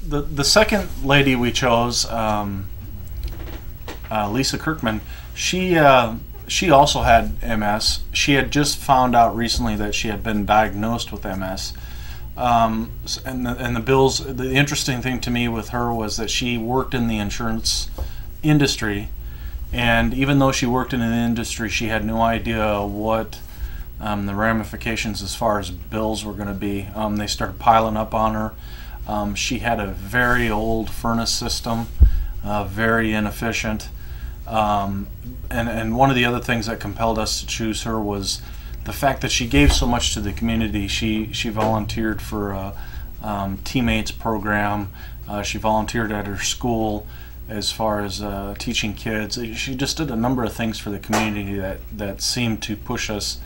The second lady we chose, Lisa Kirkman, she also had MS. She had just found out recently that she had been diagnosed with MS. And the bills. The interesting thing to me with her was that she worked in the insurance industry, and even though she worked in an industry, she had no idea what the ramifications as far as bills were going to be. They started piling up on her. She had a very old furnace system, very inefficient. And one of the other things that compelled us to choose her was the fact that she gave so much to the community. She volunteered for a teammates program. She volunteered at her school as far as teaching kids. She just did a number of things for the community that seemed to push us.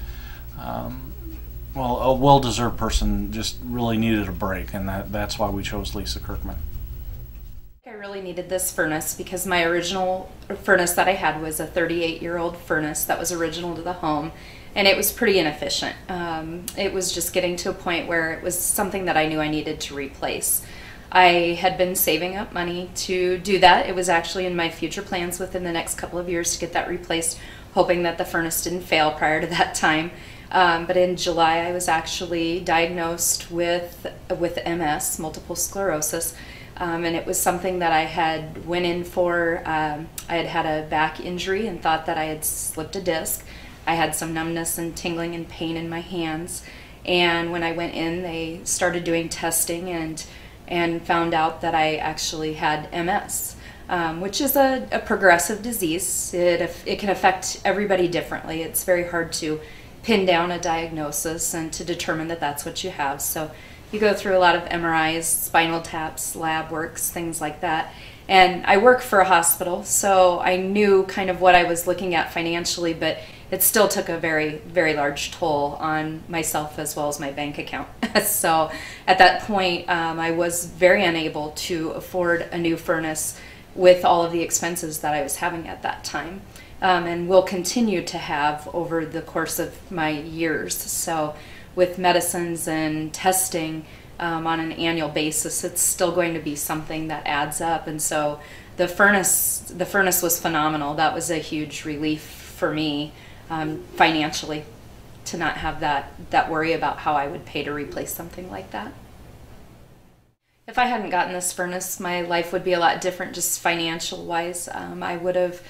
Well, a well-deserved person just really needed a break, and that's why we chose Lisa Kirkman. I really needed this furnace because my original furnace that I had was a 38-year-old furnace that was original to the home, and it was pretty inefficient. It was just getting to a point where it was something that I knew I needed to replace. I had been saving up money to do that. It was actually in my future plans within the next couple of years to get that replaced, hoping that the furnace didn't fail prior to that time. But in July I was actually diagnosed with MS, multiple sclerosis. And it was something that I had went in for. I had had a back injury and thought that I had slipped a disc. I had some numbness and tingling and pain in my hands. And when I went in, they started doing testing and found out that I actually had MS, which is a progressive disease. It can affect everybody differently. It's very hard to pin down a diagnosis and to determine that that's what you have. So you go through a lot of MRIs, spinal taps, lab works, things like that. And I work for a hospital, so I knew kind of what I was looking at financially, but it still took a very, very large toll on myself as well as my bank account. So at that point, I was very unable to afford a new furnace with all of the expenses that I was having at that time. And will continue to have over the course of my years. So with medicines and testing on an annual basis, it's still going to be something that adds up. And so the furnace was phenomenal. That was a huge relief for me financially, to not have that worry about how I would pay to replace something like that. If I hadn't gotten this furnace, my life would be a lot different just financial wise. I would have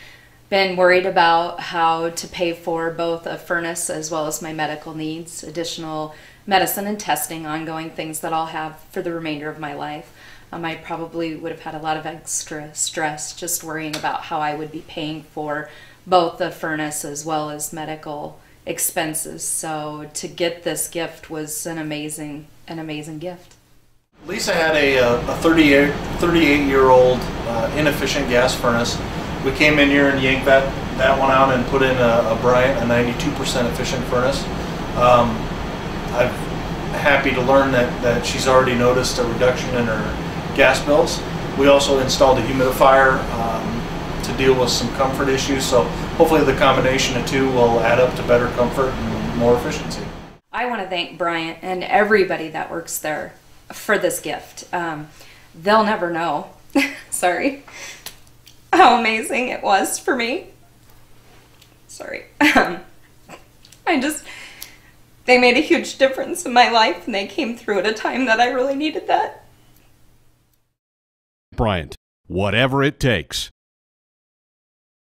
been worried about how to pay for both a furnace as well as my medical needs, additional medicine and testing, ongoing things that I'll have for the remainder of my life. I probably would have had a lot of extra stress just worrying about how I would be paying for both the furnace as well as medical expenses. So to get this gift was an amazing gift. Lisa had a 38-year-old inefficient gas furnace. We came in here and yanked that one out and put in a Bryant, a 92% efficient furnace. I'm happy to learn that she's already noticed a reduction in her gas bills. We also installed a humidifier to deal with some comfort issues, so hopefully the combination of two will add up to better comfort and more efficiency. I want to thank Bryant and everybody that works there for this gift. They'll never know, sorry, how amazing it was for me. Sorry. They made a huge difference in my life, and they came through at a time that I really needed that. Bryant, whatever it takes.